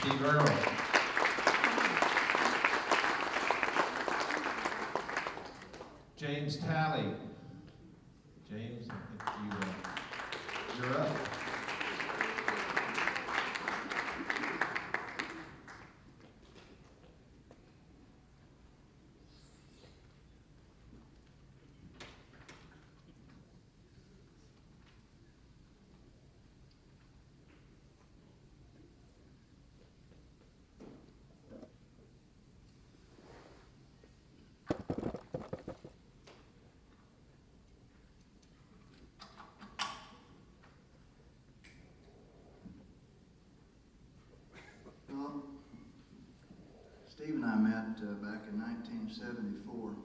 Steve Earle. James Talley. James, I think you're up. Well, Steve and I met back in 1974.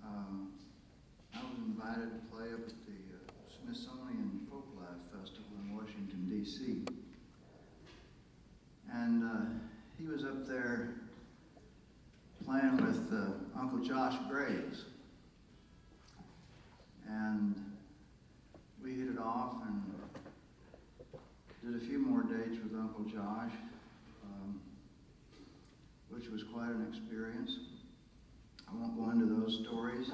I was invited to play up at the Smithsonian Folklife Festival in Washington, D.C. And he was up there playing with Uncle Josh Graves. And we hit it off and did a few more dates with Uncle Josh, which was quite an experience. I won't go into those stories.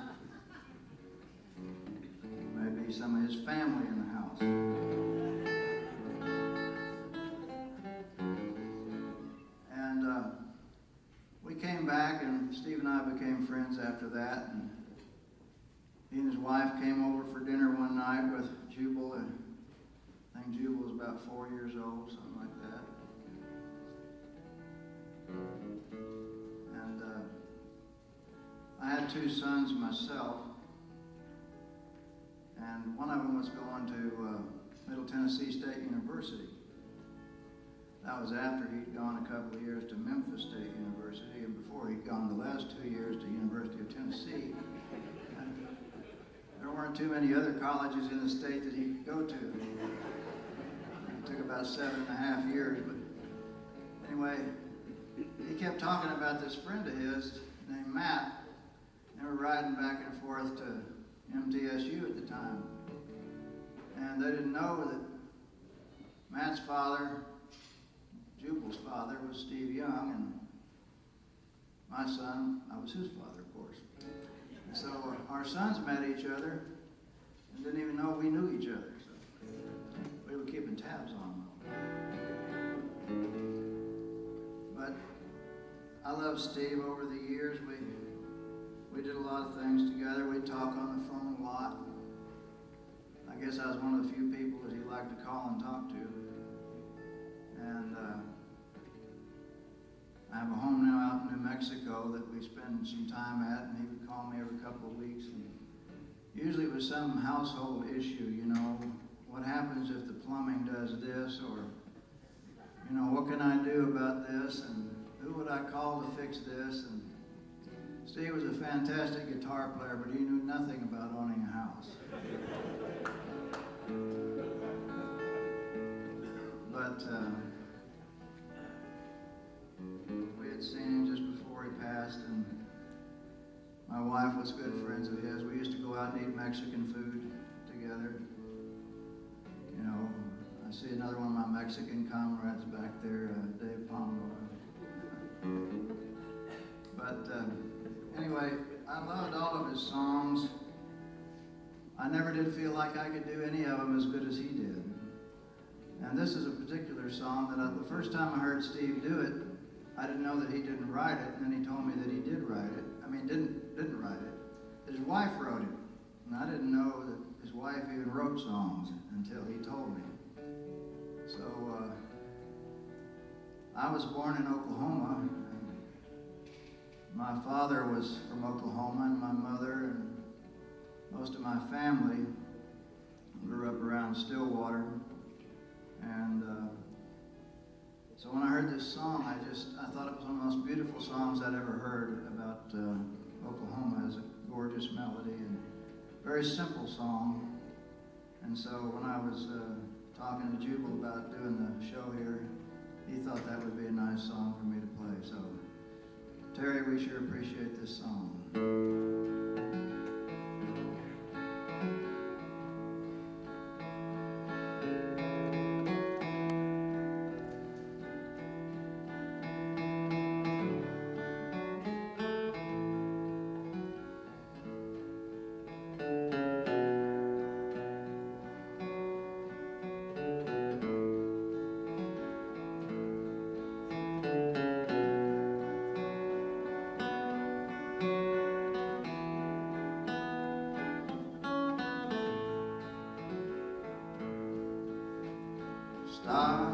Maybe some of his family in the house. And we came back, and Steve and I became friends after that. And he and his wife came over for dinner one night with Jubal. I think Jubal was about 4 years old, something like that. And I had 2 sons myself, and one of them was going to Middle Tennessee State University. That was after he'd gone a couple of years to Memphis State University, and before he'd gone the last 2 years to University of Tennessee. And there weren't too many other colleges in the state that he could go to. It took about 7.5 years, but anyway, he kept talking about this friend of his named Matt. They were riding back and forth to MTSU at the time. And they didn't know that Matt's father, Jubal's father, was Steve Young, and my son, I was his father, of course. And so our sons met each other and didn't even know we knew each other. So we were keeping tabs on them. But I love Steve. Over the years, we did a lot of things together. We'd talk on the phone a lot. I guess I was one of the few people that he liked to call and talk to. And I have a home now out in New Mexico that we spend some time at, and he would call me every couple of weeks. And usually it was some household issue, you know, what happens if the plumbing does this, or, you know, what can I do about this, and who would I call to fix this? And Steve was a fantastic guitar player, but he knew nothing about owning a house. But we had seen him just before he passed, and my wife was good friends of his. We used to go out and eat Mexican food together. You know, I see another one of my Mexican comrades back there, Dave Pombo. But anyway, I loved all of his songs. I never did feel like I could do any of them as good as he did. And this is a particular song that the first time I heard Steve do it, I didn't know that he didn't write it, and then he told me that he did write it. I mean, didn't write it. That his wife wrote it. And I didn't know that his wife even wrote songs until he told me. So I was born in Oklahoma. My father was from Oklahoma, and my mother and most of my family grew up around Stillwater. And so when I heard this song, I thought it was one of the most beautiful songs I'd ever heard about Oklahoma. It has a gorgeous melody and very simple song. And so when I was talking to Jubal about doing the show here, he thought that would be a nice song for me to play. So Terry, we sure appreciate this song. star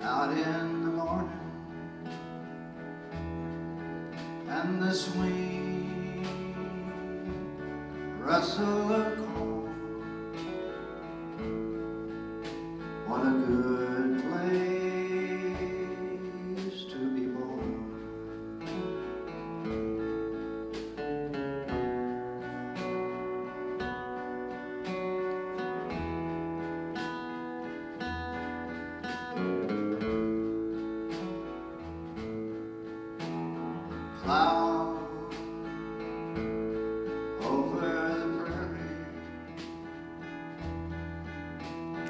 out in the morning, and the sweet rustle of corn. What a good place to be born. Cloud over the prairie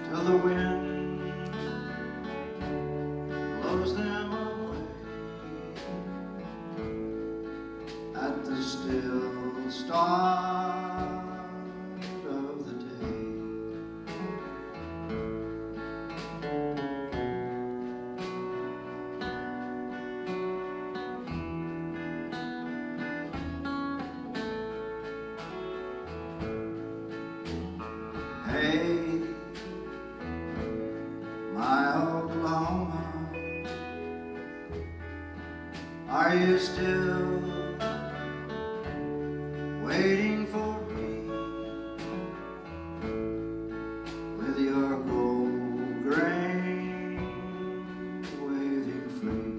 till the wind blows them away at the still start of the day. Hey, my Oklahoma, are you still waiting for me with your gold grain waving free?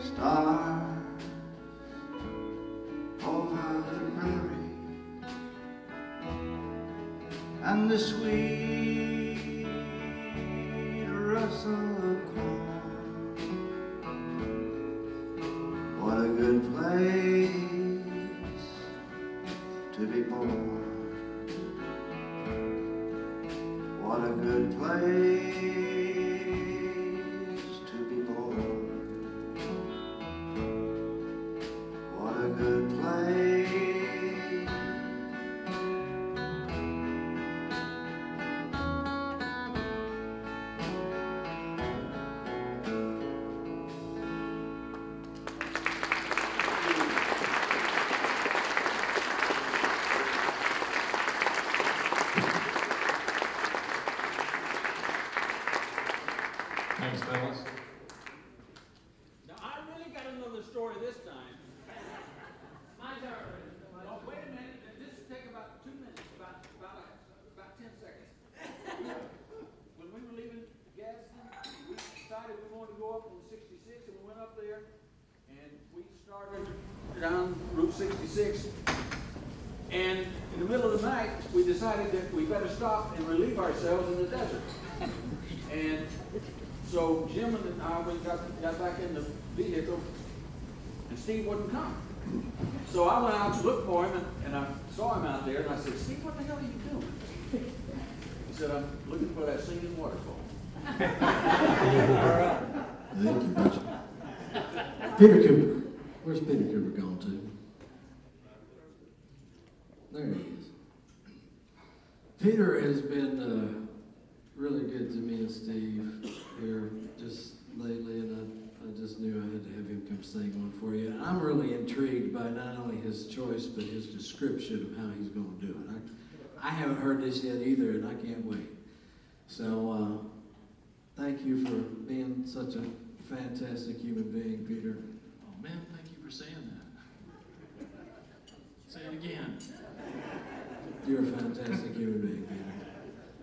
Stars over the prairie, and the sweet rustle of corn. What a good place to be born. What a good place to be born. What a good place. Thanks, fellas. Now, I really got another story this time. My turn. Oh, wait a minute. This will take about 2 minutes, about 10 seconds. When we were leaving Gadsden, we decided we wanted to go up on 66, and we went up there, and we started down Route 66. And in the middle of the night, we decided that we better stop and relieve ourselves in the desert. And so Jim and I got back in the vehicle, and Steve wouldn't come. So I went out to look for him, and I saw him out there, and I said, "Steve, what the hell are you doing?" He said, "I'm looking for that singing waterfall." Thank you, Butch. Peter Cooper. Where's Peter Cooper gone to? There he is. Peter has been really good to me and Steve here just lately, and I just knew I had to have him come sing one for you. And I'm really intrigued by not only his choice, but his description of how he's going to do it. I haven't heard this yet either, and I can't wait. So thank you for being such a fantastic human being, Peter. Oh man, thank you for saying that. Say it again. You're a fantastic human being, Peter.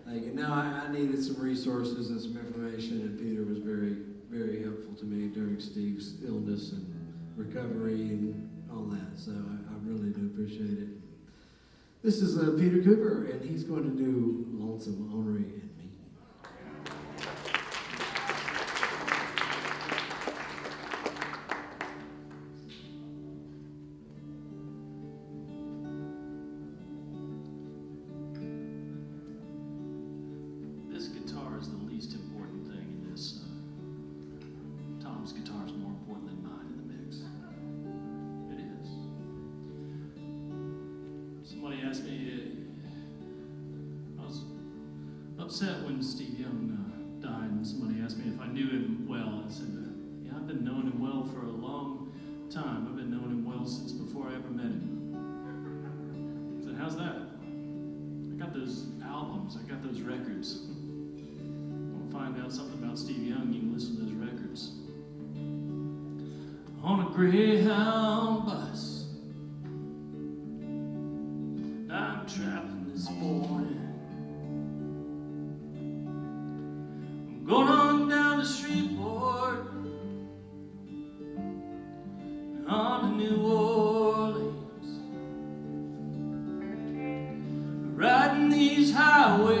Thank you. Now, I needed some resources and some information, and Peter was very, very helpful to me during Steve's illness and recovery and all that. So I really do appreciate it. This is Peter Cooper, and he's going to do Lonesome, Ornery, and Me. This guitar is the least important thing in this. Tom's guitar is more important than mine in the mix. It is. Somebody asked me, I was upset when Steve Young died, and somebody asked me if I knew him well. I said, yeah, I've been knowing him well for a long time. I've been knowing him well since before I ever met him. I said, how's that? I got those albums, I got those records. Want to find out something about Steve Young, you can listen to those records. On a Greyhound bus, I'm traveling this morning. I'm going on down to Shreveport, on to New Orleans. Riding these highways,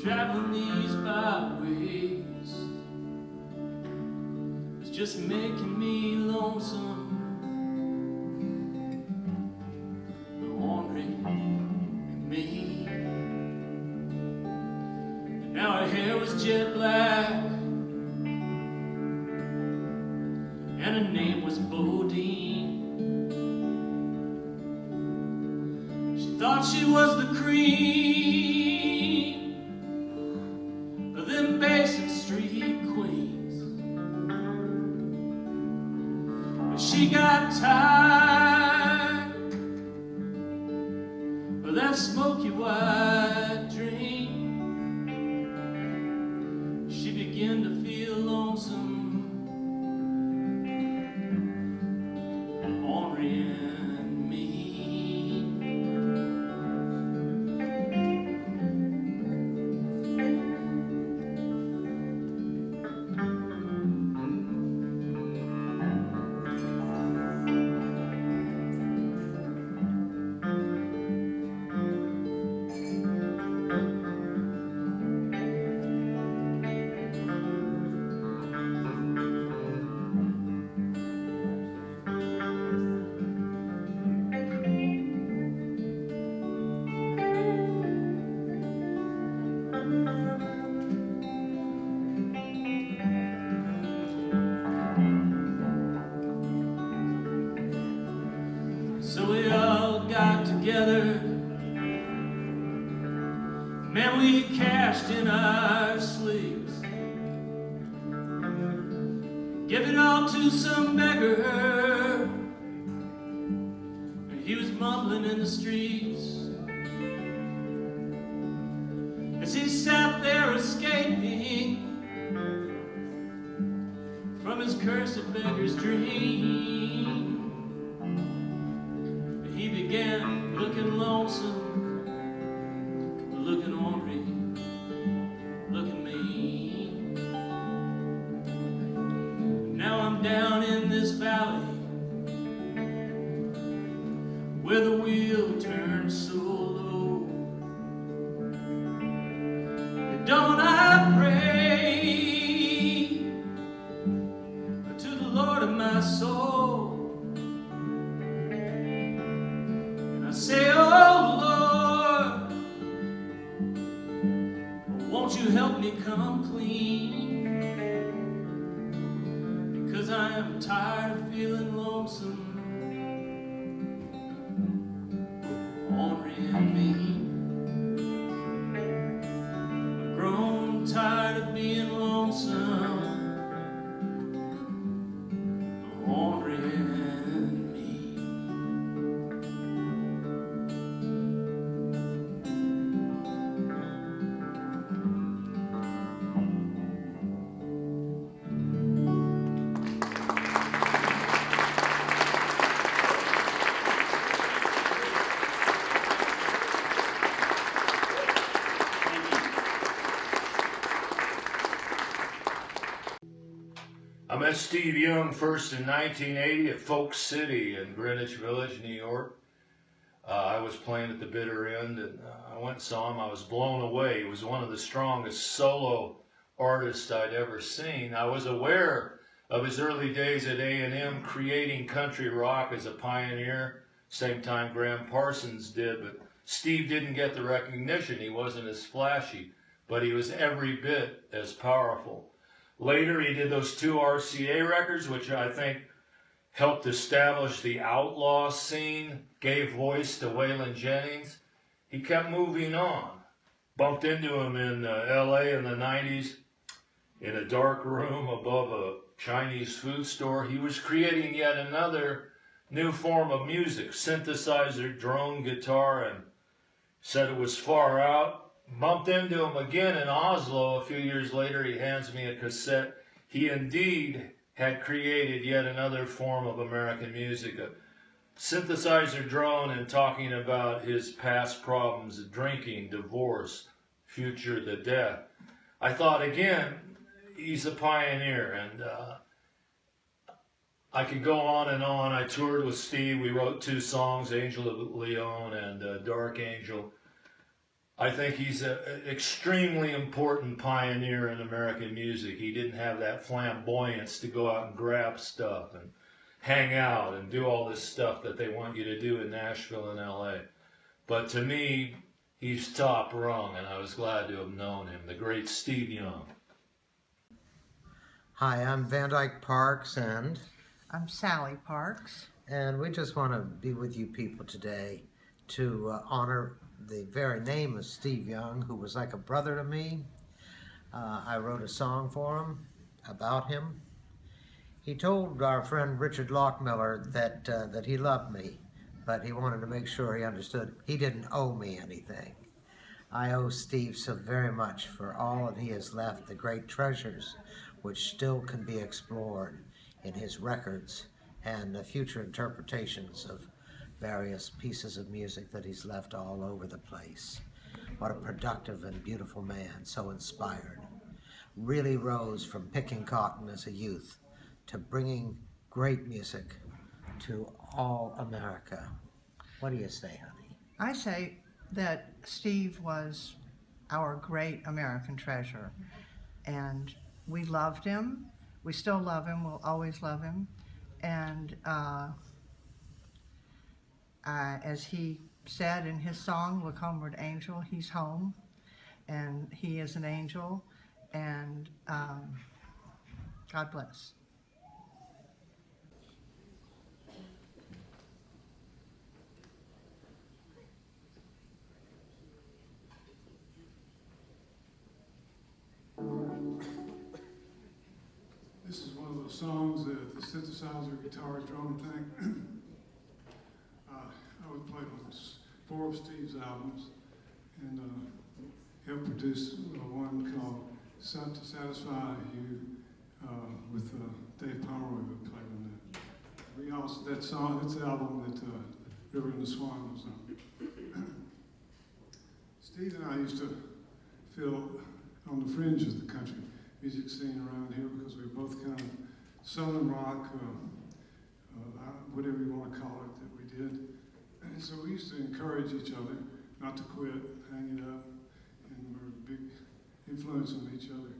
traveling these byways, it's just making me lonesome. Ornery and me. Now her hair was jet black, and her name was Bodine. She thought she was the cream of them Basin Street queens, but she got tired of that smoky white dream. She began to feel lonesome, ornery and mean. So we all got together, man, we cashed in our sleeves, give it all to some beggar. He was mumbling in the streets as he sat there escaping from his cursed beggar's dream. He began looking lonesome, looking ornery, looking mean. Now I'm down in this valley where the wheel turns so low. At dawn I pray to the Lord of my soul. I say, oh Lord, won't you help me come clean? Because I am tired of feeling lonesome, ornery and mean. I've grown tired of being lonesome, ornery and mean. Steve Young first in 1980 at Folk City in Greenwich Village, New York. I was playing at the bitter end, and I went and saw him. I was blown away. He was one of the strongest solo artists I'd ever seen. I was aware of his early days at A&M creating country rock as a pioneer, same time Graham Parsons did, but Steve didn't get the recognition. He wasn't as flashy, but he was every bit as powerful. Later, he did those 2 RCA records, which I think helped establish the outlaw scene, gave voice to Waylon Jennings. He kept moving on. Bumped into him in LA in the 90s in a dark room above a Chinese food store. He was creating yet another new form of music, synthesizer, drone, guitar, and said it was far out. Bumped into him again in Oslo a few years later. He hands me a cassette. He indeed had created yet another form of American music, a synthesizer drone, and talking about his past problems, drinking, divorce, future, the death. I thought, again, he's a pioneer, and I could go on and on. I toured with Steve. We wrote 2 songs, Angel of Leon and Dark Angel. I think he's an extremely important pioneer in American music. He didn't have that flamboyance to go out and grab stuff and hang out and do all this stuff that they want you to do in Nashville and LA. But to me, he's top rung, and I was glad to have known him, the great Steve Young. Hi, I'm Van Dyke Parks, and I'm Sally Parks. we just want to be with you people today to honor the very name of Steve Young, who was like a brother to me. I wrote a song for him, about him. He told our friend Richard Lockmiller that he loved me, but he wanted to make sure he understood he didn't owe me anything. I owe Steve so very much for all that he has left, the great treasures which still can be explored in his records and the future interpretations of various pieces of music that he's left all over the place. What a productive and beautiful man, so inspired. Really rose from picking cotton as a youth to bringing great music to all America. What do you say, honey? I say that Steve was our great American treasure, and we loved him. We still love him. We'll always love him. And as he said in his song, Look Homeward Angel, he's home, and he is an angel, and God bless. This is one of those songs that the synthesizer, guitar, drum thing. I would play on 4 of Steve's albums, and helped produce one called "To Satisfy You" with Dave Pomeroy, who played on that. We also that's the album that River and the Swan was on. Steve and I used to feel on the fringe of the country music scene around here because we were both kind of southern rock, whatever you want to call it, that we did. And so we used to encourage each other not to quit, hang it up, and we're a big influence on each other.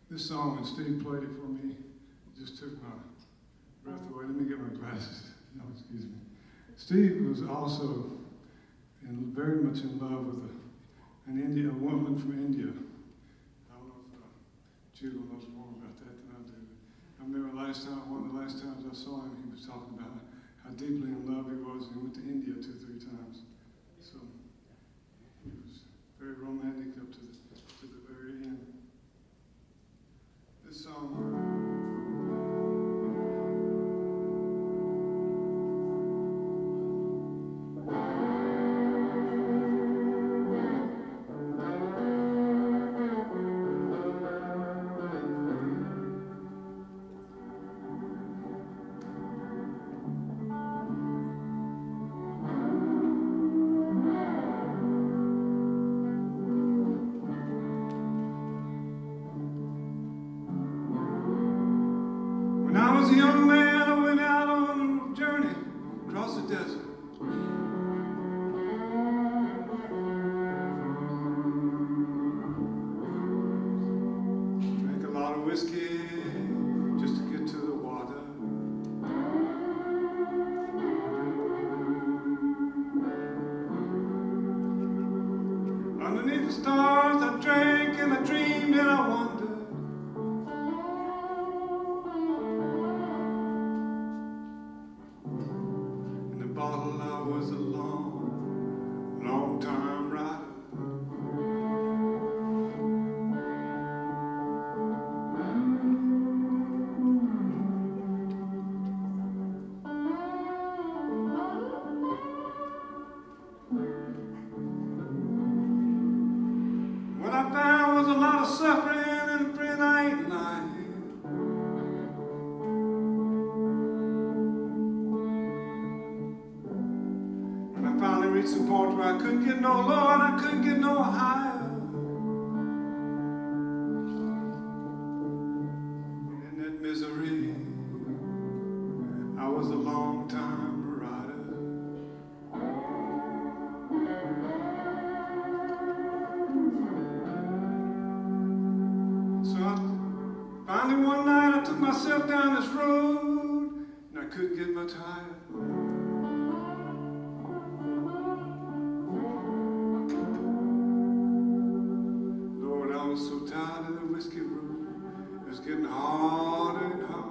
This song, when Steve played it for me, it just took my breath away. Let me get my glasses. No, excuse me. Steve was also very much in love with a woman from India. I don't know if Jubal knows more about that than I do. I remember one of the last times I saw him, he was talking about how deeply in love he was, and he went to India 2 or 3 times. So he was very romantic up to the very end. This song. desert. Drank a lot of whiskey just to get to the water. Underneath the stars I drank and I dreamed and I wondered. In the bottle I was a long, long time rider. What I found was a lot of suffering, and friend, I ain't lying. When I finally reached the point where I couldn't get no lower and I couldn't get no higher. In that misery, I was a long time rider. So finally one night I took myself down this road and I couldn't get much higher. Lord, I was so tired of the whiskey road. It was getting harder and harder.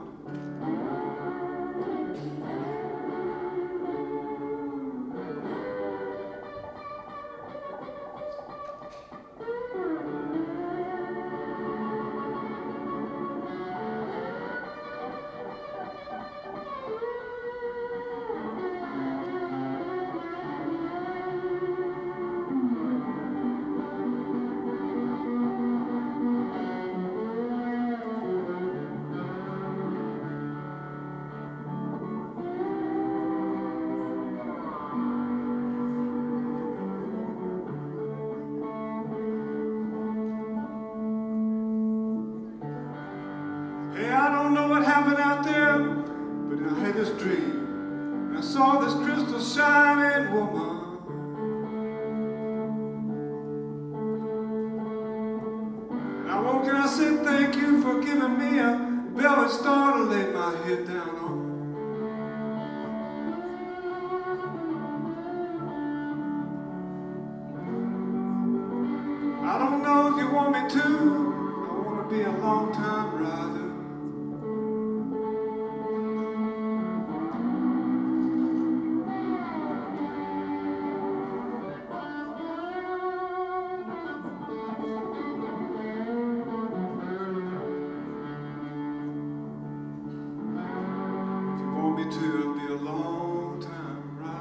Hey, I don't know what happened out there, but I had this dream. And I saw this crystal shining woman. And I woke and I said, thank you for giving me a velvet star to lay my head down on. I don't know if you want me to. I want to be a long time rider. If you want me to, I'll be a long time rider.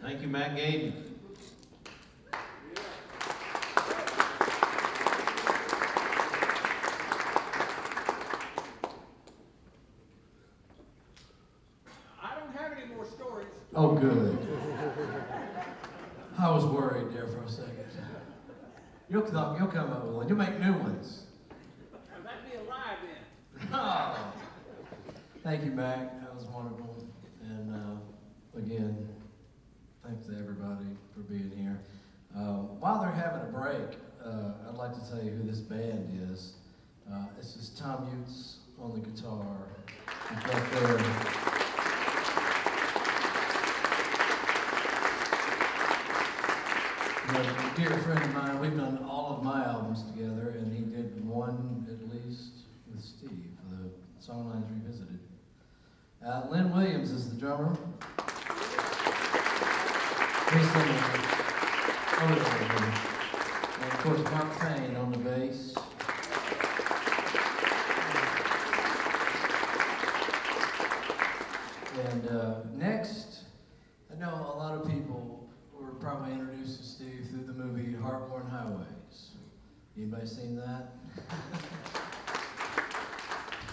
Thank you, Matt Gaden. I don't have any more stories. Oh, good. I was worried there for a second. You'll come up with one. You'll make new ones. That'd be a lie then. Thank you, Mac. That was wonderful. And again, thanks to everybody for being here. While they're having a break, I'd like to tell you who this band is. This is Tom Utes on the guitar. He's back there. A dear friend of mine, we've done all of my albums together, and he did one at least with Steve, the Songlines Revisited. Lynn Williams is the drummer. He's over there. And of course, Mark Fain on the bass. And next, I know a lot of people were probably introduced to Steve through the movie Heartworn Highways. Anybody seen that?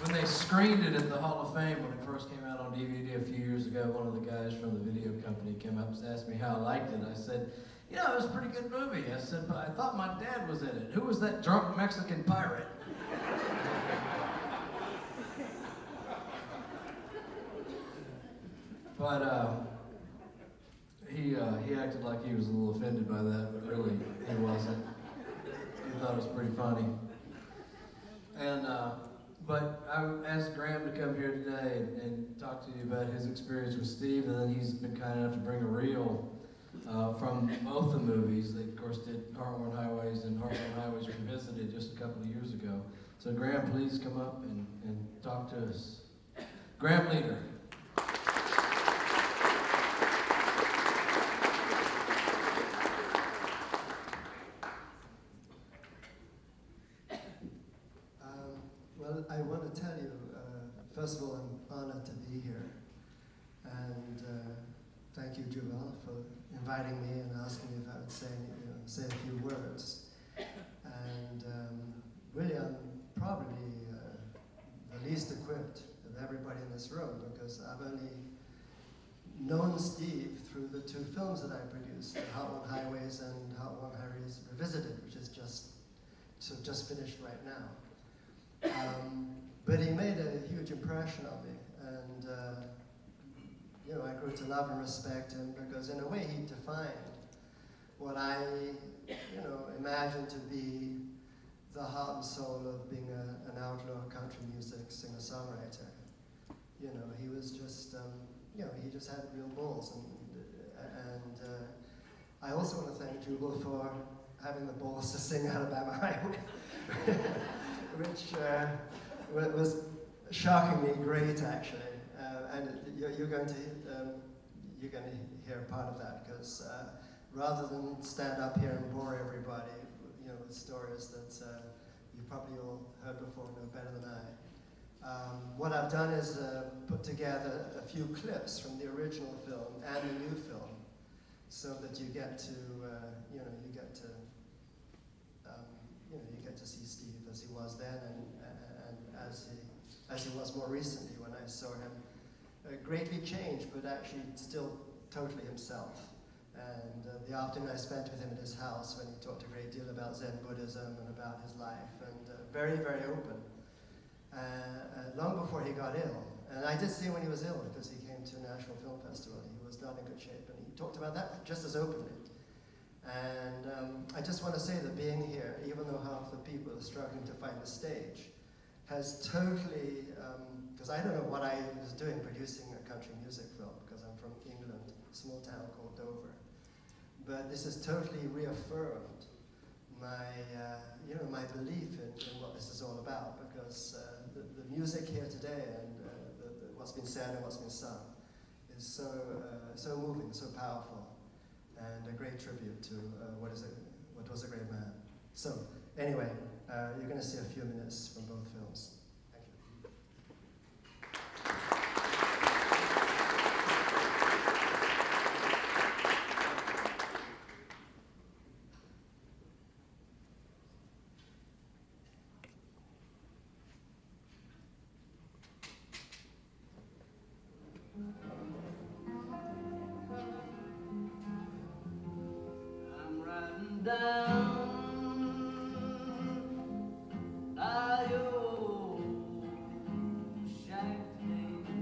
When they screened it at the Hall of Fame when it first came out on DVD a few years ago, one of the guys from the video company came up and asked me how I liked it. I said, you know, it was a pretty good movie. I said, but I thought my dad was in it. Who was that drunk Mexican pirate? But he acted like he was a little offended by that, but really he wasn't. He thought it was pretty funny. And but I asked Graham to come here today and talk to you about his experience with Steve, and then he's been kind enough to bring a reel from both the movies. They, of course, did Heartworn Highways and Heartworn Highways Revisited just a couple of years ago. So Graham, please come up and talk to us. Graham Leader. Well, I want to tell you, first of all, I'm honored to be here. And thank you, Jubal, for inviting me and asking me if I would say a few words. And really, I'm probably the least equipped of everybody in this room because I've only known Steve through the two films that I produced, Heartworn Highways and Heartworn Highways Revisited, which is just finished right now. But he made a huge impression on me, and I grew to love and respect him because, in a way, he defined what I, imagined to be the heart and soul of being an outlaw country music singer-songwriter. He was just, he just had real balls, and I also want to thank Jubal for having the balls to sing Alabama Highway. Which was shockingly great, actually, and you're going to hear part of that because rather than stand up here and bore everybody, with stories that you probably all heard before, know better than I. What I've done is put together a few clips from the original film and the new film, so that you get to see Steve as he was then and as he was more recently when I saw him greatly changed, but actually still totally himself. And the afternoon I spent with him at his house when he talked a great deal about Zen Buddhism and about his life, and very, very open. Long before he got ill. And I did see him when he was ill because he came to Nashville Film Festival. He was not in good shape, and he talked about that just as openly. And I just want to say that being here, even though half the people are struggling to find the stage, has totally, because I don't know what I was doing producing a country music film, because I'm from England, a small town called Dover. But this has totally reaffirmed my, my belief in what this is all about, because the music here today and what's been said and what's been sung is so moving, so powerful. And a great tribute to what was a great man. So, anyway, you're going to see a few minutes from both films. Thank you. Down by your shack today.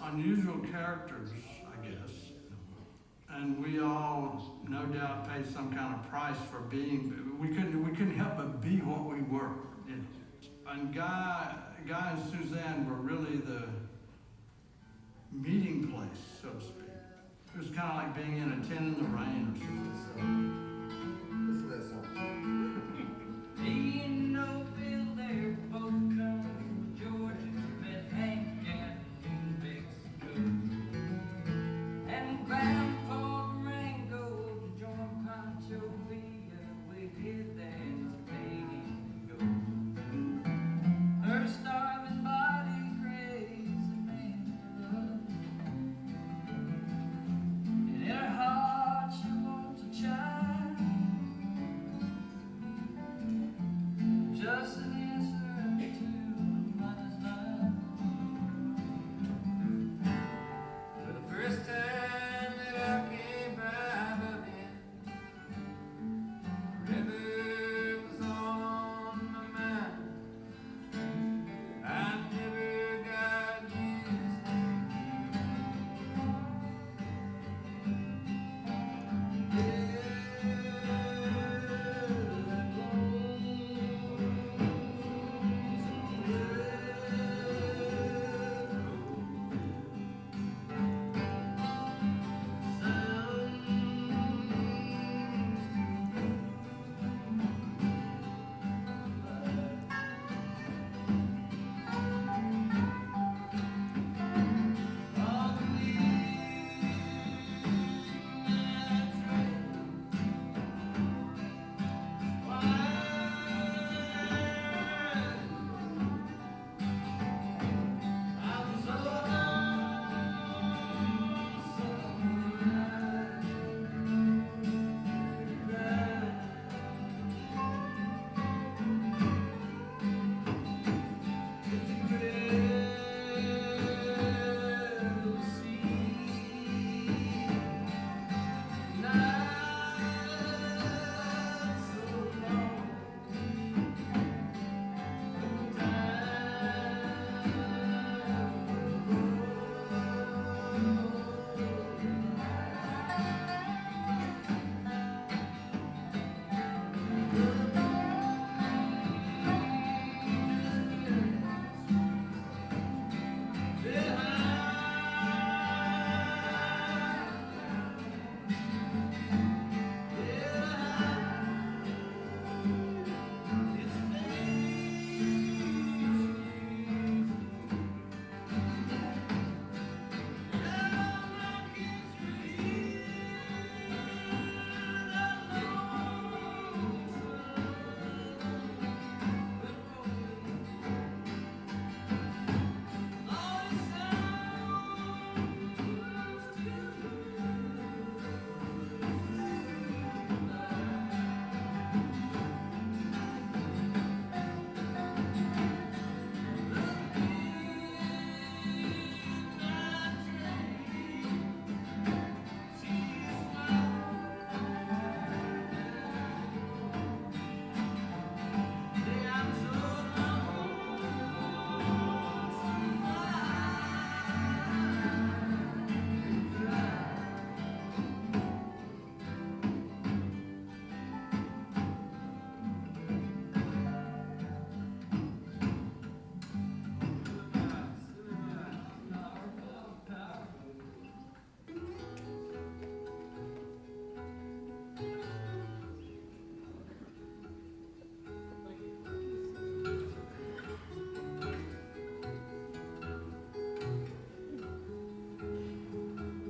unusual characters, I guess. And we all, no doubt, paid some kind of price for being. We couldn't help but be what we were. You know. And Guy and Suzanne were really the meeting place, so to speak. It was kind of like being in a tent in the rain or something. So let's listen. Me and Noville, they're both come from Georgia, met Hank at New Mexico. And Grandpa Durango to join Pancho Villa, we did that to go. Her starving body craves a man to love. And in her heart she wants a child. Just an answer to a mother's love. For the first time that I came by Berlin, the river was on my mind. I never got used to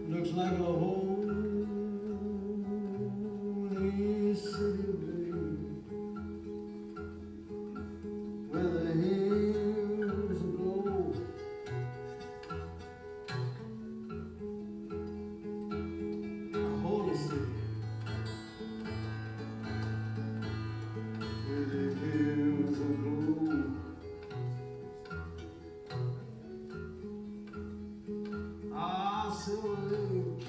Looks like a holy city where the hills glow. A holy city where the hills glow. Ah, silver lake.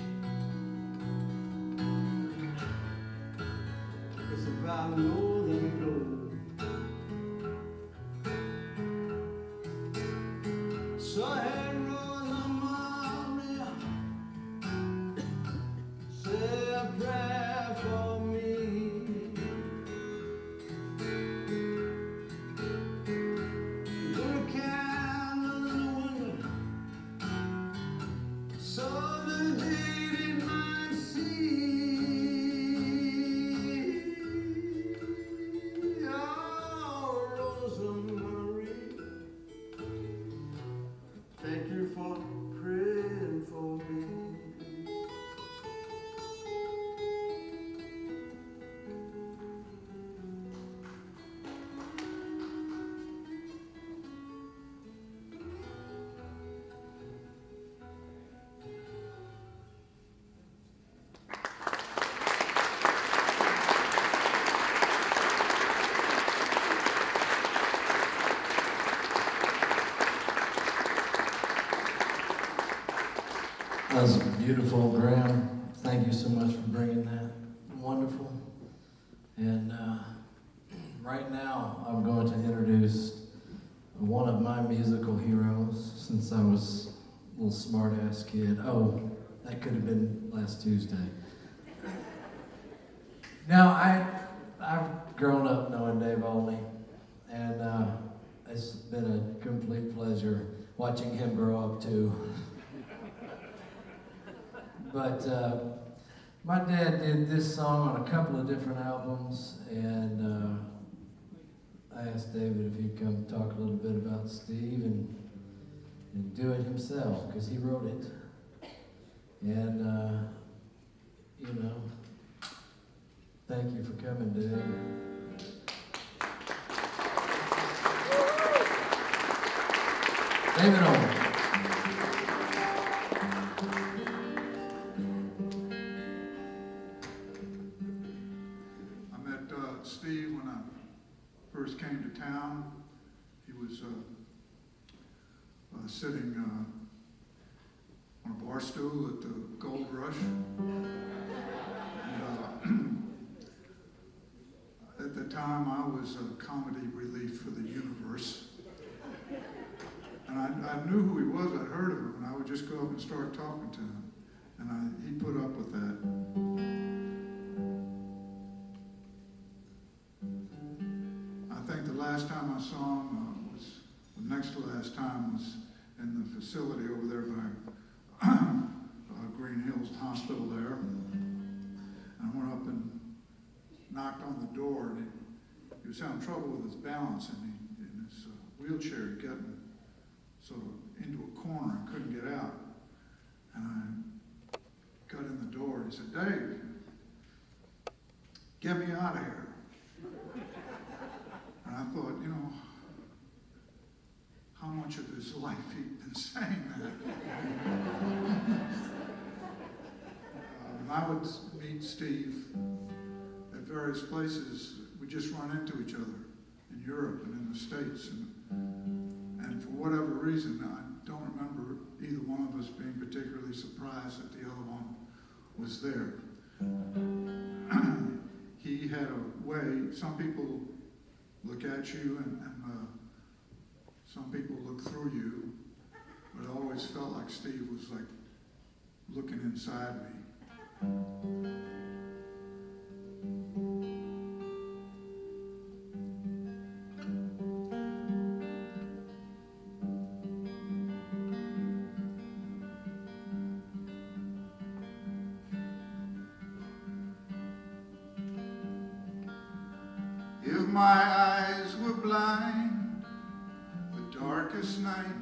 That was beautiful, Graham. Thank you so much for bringing that. Wonderful. And right now, I'm going to introduce one of my musical heroes since I was a little smart-ass kid. Oh, that could have been last Tuesday. Now, I've grown up knowing Dave Olney, and it's been a complete pleasure watching him grow up too. But my dad did this song on a couple of different albums, and I asked David if he'd come talk a little bit about Steve and do it himself, because he wrote it. And, you know, thank you for coming, Dave. David Olney. I met Steve when I first came to town. He was sitting on a bar stool at the Gold Rush. And, at the time, I was a comedy relief for the universe. And I knew who he was, I'd heard of him, and I would just go up and start talking to him. And he put up with that. I think the last time I saw him the next to last time was in the facility over there by Green Hills Hospital there. And I went up and knocked on the door, and he was having trouble with his balance, and in his wheelchair, he got sort of into a corner and couldn't get out. And I got in the door, and he said, "Dave, get me out of here." And I thought, you know, how much of his life he'd been saying that. I would meet Steve at various places. We just run into each other in Europe and in the States. And for whatever reason, I don't remember either one of us being particularly surprised that the other one was there. He had a way, some people look at you and some people look through you, but I always felt like Steve was like looking inside me. If my eyes were blind, the darkest night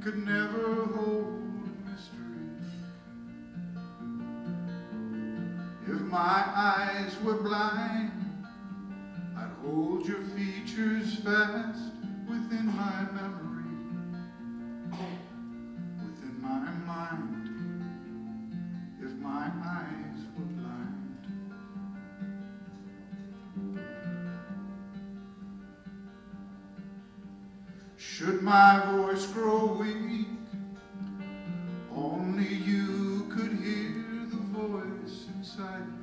could never hold a mystery. If my eyes were blind, I'd hold your features fast within my memory, within my mind. If my eyes were blind. Should my voice grow weak, only you could hear the voice inside me.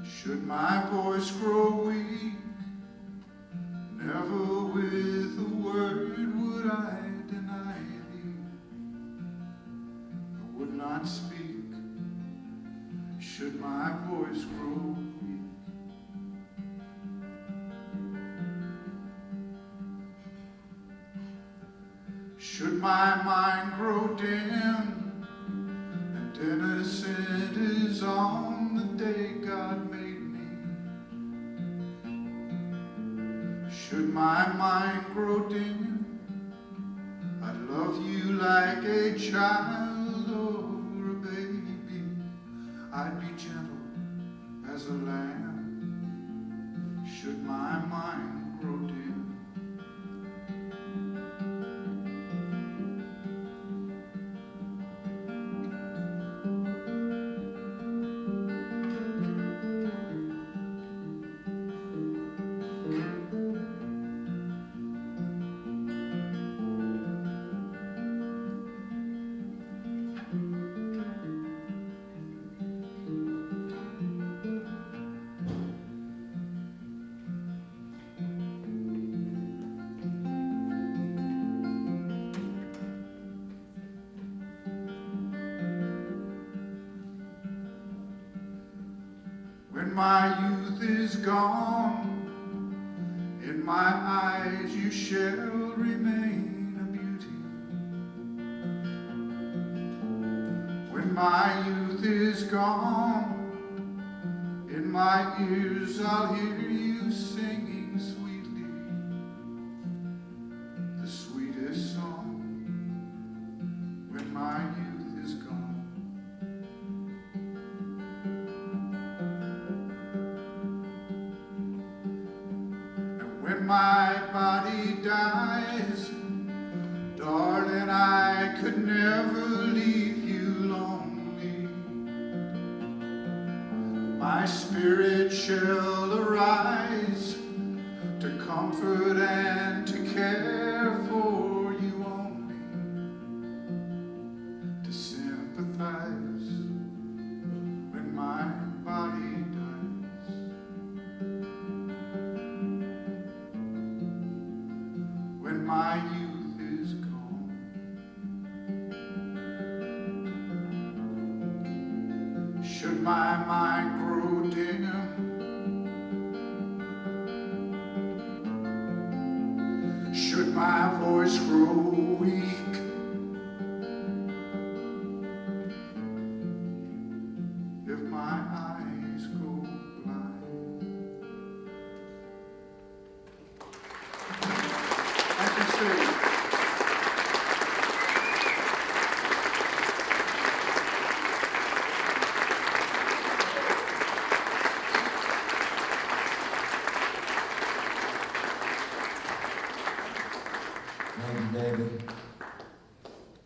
Should my voice grow weak, never with a word would I deny thee. I would not speak, should my voice grow weak. Should my mind grow dim and innocent as on the day God made me? Should my mind grow dim, I'd love you like a child or a baby. I'd be gentle as a lamb. Should my mind grow dim. When my youth is gone, in my eyes you shall remain a beauty. When my youth is gone, in my ears I'll hear you singing sweetly, the sweetest song. When my youth is gone. When my body dies, darling, I could never leave you lonely. My spirit shall arise to comfort and to care for you only, to sympathize when my body dies. When my youth is gone, should my mind grow dim, should my voice grow weak, if my eyes go blind. Thank you, Steve. Thank you, David.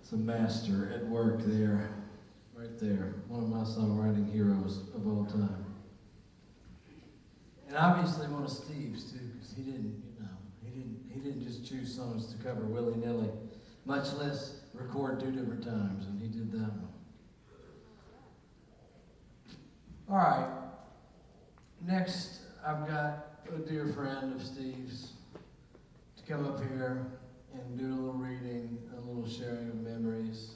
It's a master at work there, right there. One of my songwriting heroes of all time. And obviously one of Steve's too, because he didn't just choose songs to cover willy-nilly, much less record two different times, and he did that one. All right. Next, I've got a dear friend of Steve's to come up here and do a little reading, a little sharing of memories.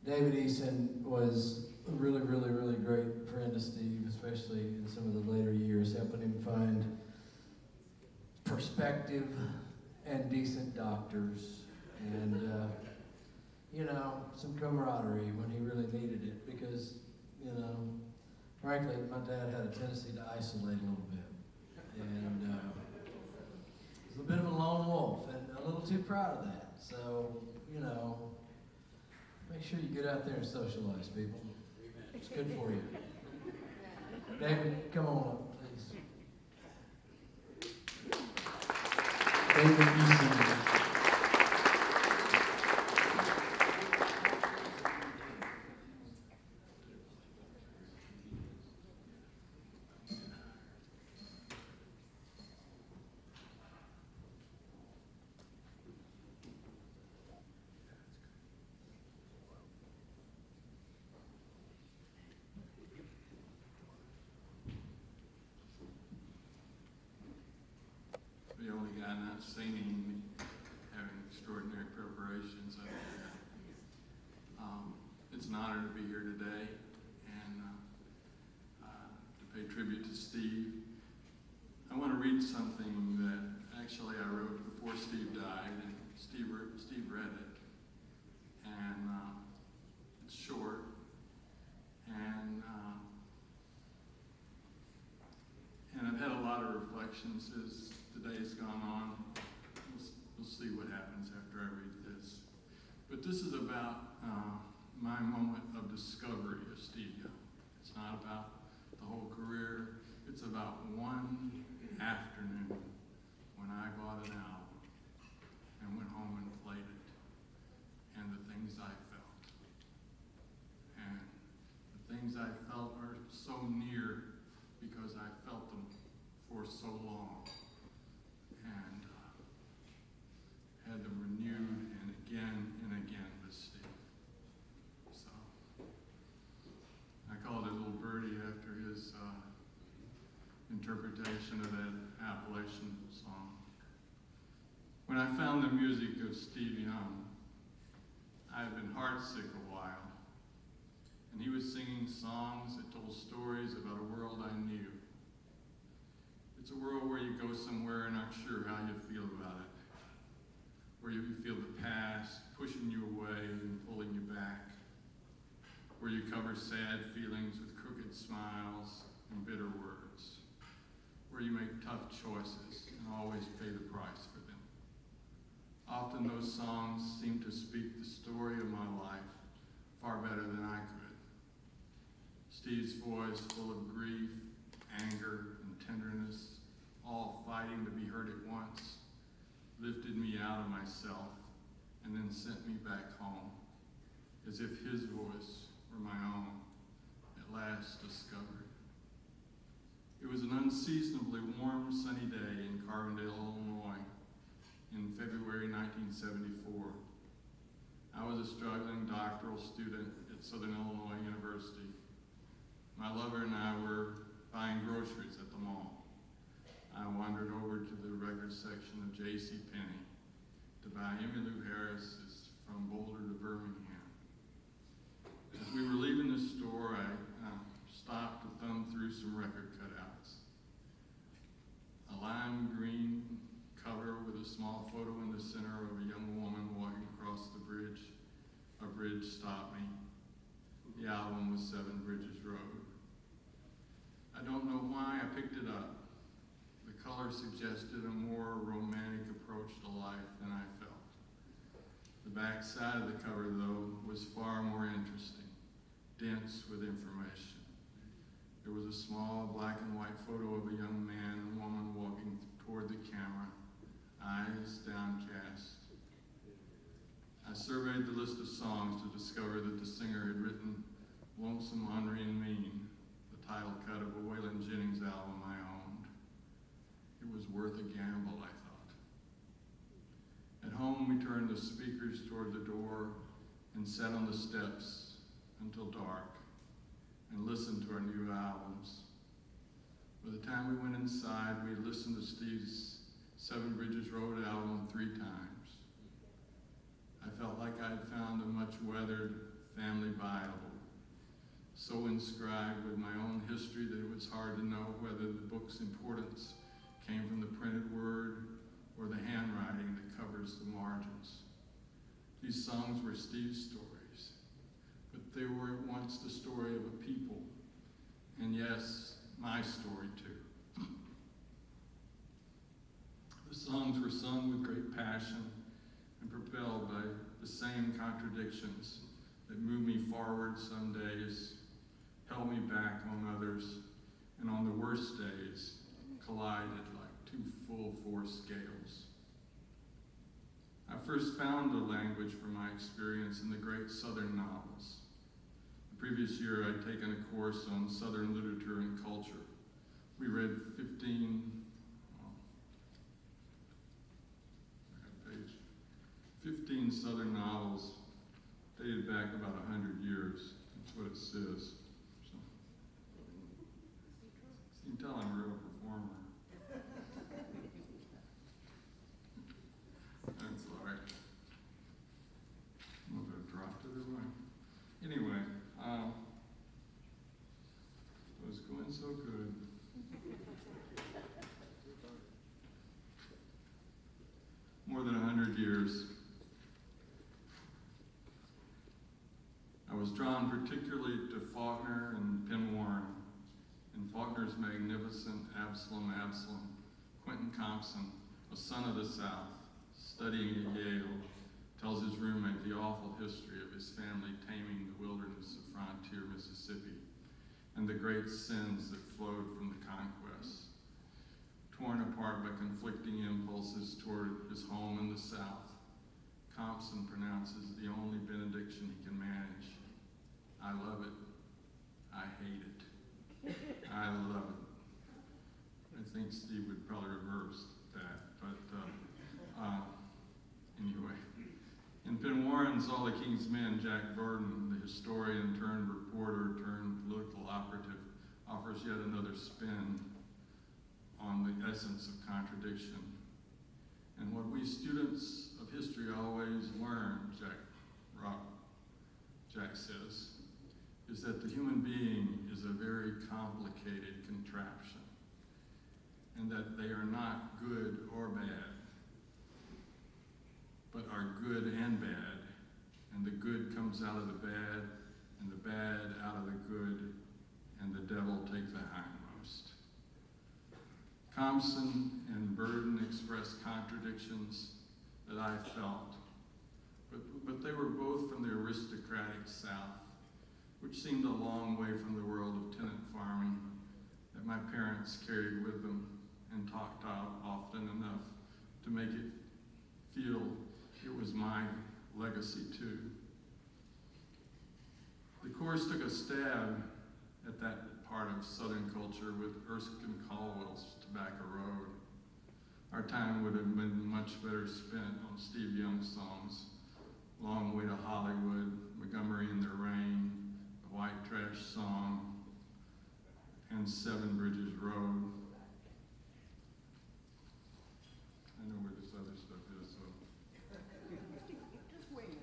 David Eason was a really, really, really great friend of Steve, especially in some of the later years, helping him find perspective and decent doctors and, some camaraderie when he really needed it because, frankly, my dad had a tendency to isolate a little bit. And he's a bit of a lone wolf and a little too proud of that. So, make sure you get out there and socialize, people. It's good for you. David, come on up, please. David Eason. The only guy not singing, having extraordinary preparations. It's an honor to be here today and to pay tribute to Steve. I want to read something that actually I wrote before Steve died, and Steve read it. And it's short, and I've had a lot of reflections as the day's gone on. We'll see what happens after I read this. But this is about my moment of discovery of Steve Young. It's not about the whole career. It's about one afternoon when I bought an album and went home and played it, and the things I felt. And the things I felt are so near because I felt them for so long. And had them renewed and again with Steve. So I called it Little Birdie after his interpretation of that Appalachian song. When I found the music of Steve Young, I had been heartsick a while, and he was singing songs that told stories about a world I knew. It's a world where you go somewhere and aren't sure how you feel about it. Where you feel the past pushing you away and pulling you back. Where you cover sad feelings with crooked smiles and bitter words. Where you make tough choices and always pay the price for them. Often those songs seem to speak the story of my life far better than I could. Steve's voice, full of grief, anger, and tenderness, all fighting to be heard at once, lifted me out of myself and then sent me back home, as if his voice were my own, at last discovered. It was an unseasonably warm, sunny day in Carbondale, Illinois, in February 1974. I was a struggling doctoral student at Southern Illinois University. My lover and I were buying groceries at the mall. I wandered over to the record section of J.C. Penney to buy Emmylou Harris's From Boulder to Birmingham. As we were leaving the store, I stopped to thumb through some record cutouts. A lime green cover with a small photo in the center of a young woman walking across the bridge. A bridge stopped me. The album was Seven Bridges Road. I don't know why I picked it up. The color suggested a more romantic approach to life than I felt. The back side of the cover, though, was far more interesting, dense with information. There was a small black and white photo of a young man and woman walking toward the camera, eyes downcast. I surveyed the list of songs to discover that the singer had written Lonesome, Ornery, and Mean, the title cut of a Waylon Jennings album I owned. It was worth a gamble, I thought. At home, we turned the speakers toward the door and sat on the steps until dark and listened to our new albums. By the time we went inside, we had listened to Steve's Seven Bridges Road album 3 times. I felt like I had found a much-weathered family Bible, so inscribed with my own history that it was hard to know whether the book's importance came from the printed word or the handwriting that covers the margins. These songs were Steve's stories, but they were at once the story of a people, and yes, my story too. The songs were sung with great passion and propelled by the same contradictions that moved me forward some days, held me back on others, and on the worst days, collided like 2 full force gales. I first found the language for my experience in the great Southern novels. The previous year, I'd taken a course on Southern literature and culture. We read 15 Southern novels dated back about 100 years. That's what it says. So, you can tell I'm a real performer. I'm sorry. I don't know if I dropped it or what. Anyway, it was going so good. More than 100 years. I was drawn particularly to Faulkner and Penn Warren, and Faulkner's magnificent Absalom, Quentin Compson, a son of the South, studying at Yale, tells his roommate the awful history of his family taming the wilderness of frontier Mississippi and the great sins that flowed from the conquest. Torn apart by conflicting impulses toward his home in the South, Compson pronounces the only benediction he can manage: I love it. I hate it. I love it. I think Steve would probably reverse that, but anyway. In Penn Warren's All the King's Men, Jack Burton, the historian turned reporter turned political operative, offers yet another spin on the essence of contradiction. And what we students of history always learn, Jack says, is that the human being is a very complicated contraption. and that they are not good or bad, but are good and bad, and the good comes out of the bad, and the bad out of the good, and the devil take the hindmost. Compson and Burden expressed contradictions that I felt, but they were both from the aristocratic South, which seemed a long way from the world of tenant farming that my parents carried with them and talked out often enough to make it feel it was my legacy too. The chorus took a stab at that part of Southern culture with Erskine Caldwell's Tobacco Road. Our time would have been much better spent on Steve Young's songs, Long Way to Hollywood, Montgomery in the Rain, The White Trash Song, and Seven Bridges Road. I know where this other stuff is, so. Just wing it.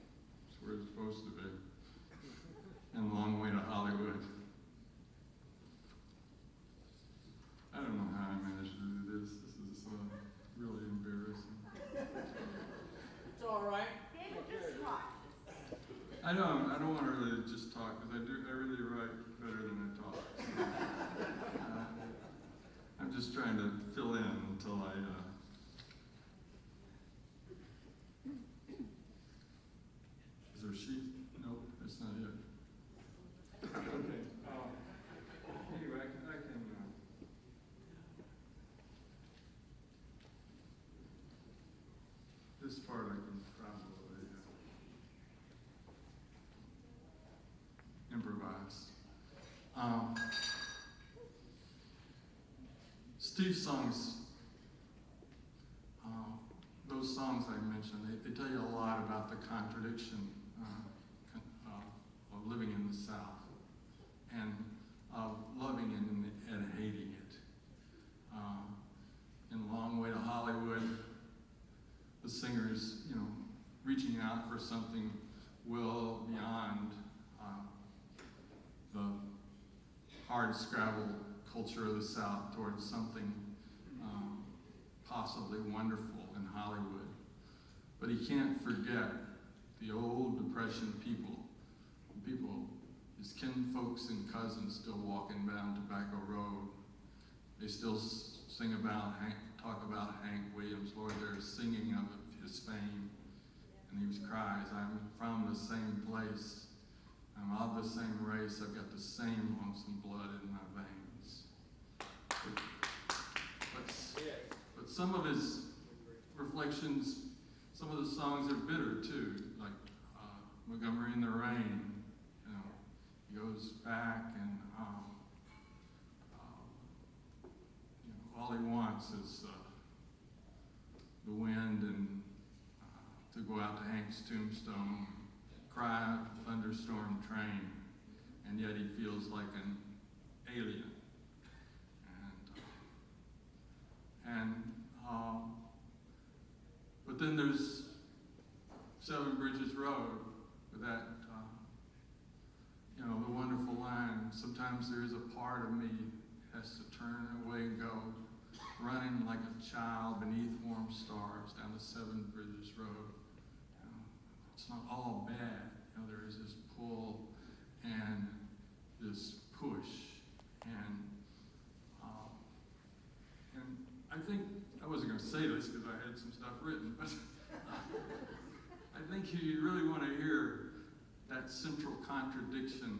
It's where it's supposed to be. And Long Way to Hollywood. I don't know how I managed to do this. This is really embarrassing. It's all right. I don't want to really just talk, because I really write better than I talk. I'm just trying to fill in until I, is there a sheet? Nope, that's not it. Okay. Anyway, I can this part I can probably improvise. Steve's songs, those songs I mentioned, they tell you a lot about the contradiction of living in the South and of loving it and hating it. In Long Way to Hollywood, the singer's, reaching out for something well beyond the hard scrabble culture of the South towards something possibly wonderful in Hollywood. But he can't forget the old Depression people, his kinfolks and cousins still walking down Tobacco Road. They still talk about Hank Williams. Lord, they're singing of his fame. And he cries, I'm from the same place. I'm of the same race. I've got the same lonesome blood in my veins. But some of his reflections, some of the songs are bitter too, like Montgomery in the Rain. He goes back and all he wants is the wind and to go out to Hank's tombstone, cry out the thunderstorm train, and yet he feels like an alien. But then there's Seven Bridges Road with that, the wonderful line, sometimes there is a part of me has to turn away and go, running like a child beneath warm stars down the Seven Bridges Road. It's not all bad. There is this pull and this push. And I think, I wasn't going to say this because I had some stuff written, but I think you really want to hear that central contradiction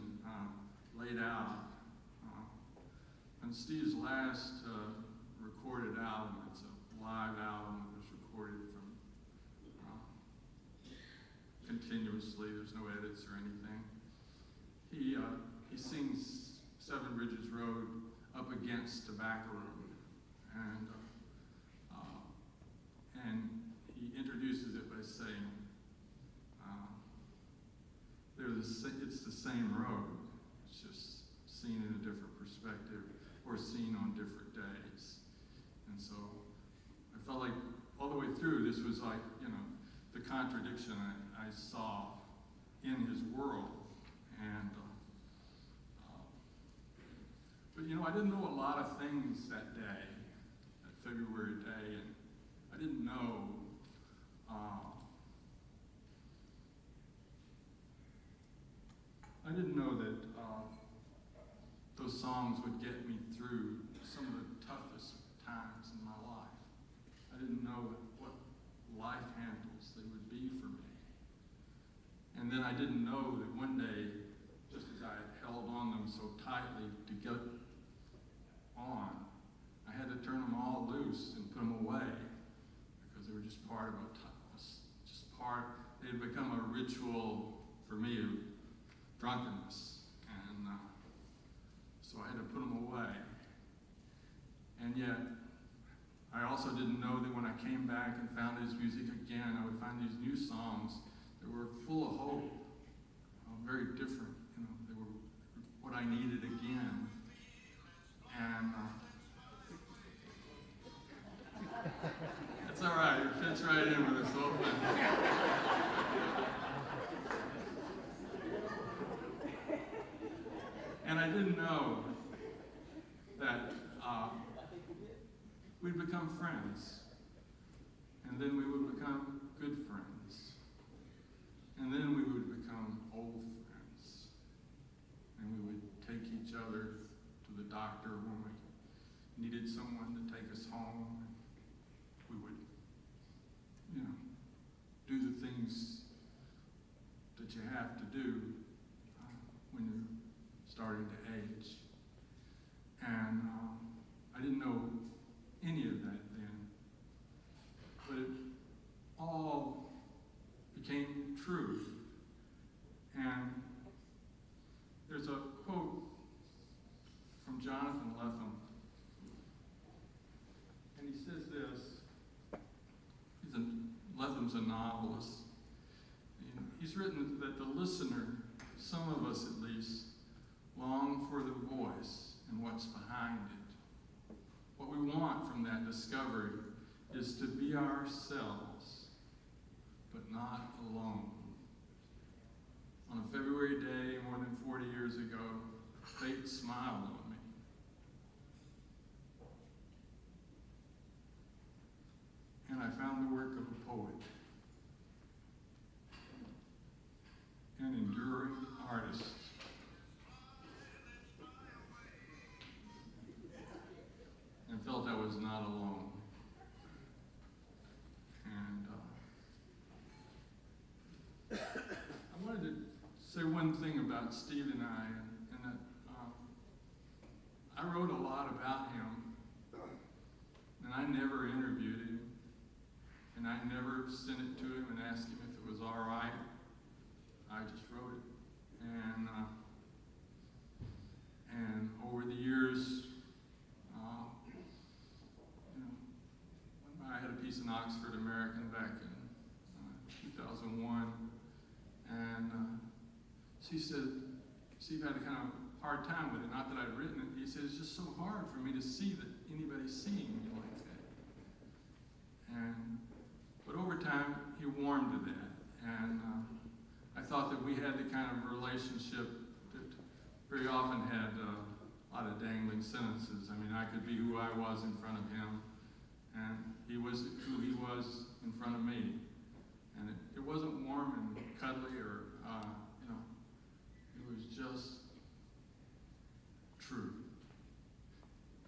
laid out. On Steve's last recorded album, it's a live album that was recorded from continuously, there's no edits or anything. He sings Seven Bridges Road up against Tobacco Road, and he introduces it by saying, it's the same road, it's just seen in a different perspective or seen on different days. And so I felt like all the way through this was like, the contradiction I saw in his world. And but I didn't know a lot of things that day. February day, and I didn't know that those songs would get me through some of the toughest times in my life. I didn't know what life handles they would be for me. And then I didn't know that one day, just as I held on them so tightly to get on, I had to turn them all loose and put them away because they were just part of they had become a ritual for me of drunkenness. And so I had to put them away. And yet, I also didn't know that when I came back and found his music again, I would find these new songs that were full of hope, very different. They were what I needed again. And that's all right. It fits right in with this whole thing. And I didn't know that we'd become friends. And then we would become good friends. And then we would become old friends. And we would take each other to the doctor when we needed someone to take us home. We would, do the things that you have to do when you're starting to age. And I didn't know any of that then. But it all became true. And there's a quote from Jonathan Lethem. And he says this. Lethem's a novelist. And he's written that the listener, some of us at least, long for the voice and what's behind it. What we want from that discovery is to be ourselves, but not alone. On a February day more than 40 years ago, fate smiled on me. And I found the work of a poet, an enduring artist, and felt I was not alone. And I wanted to say one thing about Steve and I, and that I wrote a lot about him, and I never interviewed him, and I never sent it to him and asked him if it was all right. I just wrote it. And over the years, I had a piece in Oxford American back in 2001, and she said, Steve had a kind of hard time with it, not that I'd written it. He said, it's just so hard for me to see that anybody's seeing me like that. But over time, he warmed to that, and I thought that we had the kind of relationship that very often had a lot of dangling sentences. I mean, I could be who I was in front of him, and he was who he was in front of me. And it wasn't warm and cuddly or, it was just true.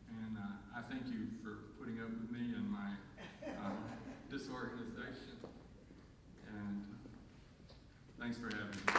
And I thank you for putting up with me and my disorganization. And thanks for having me.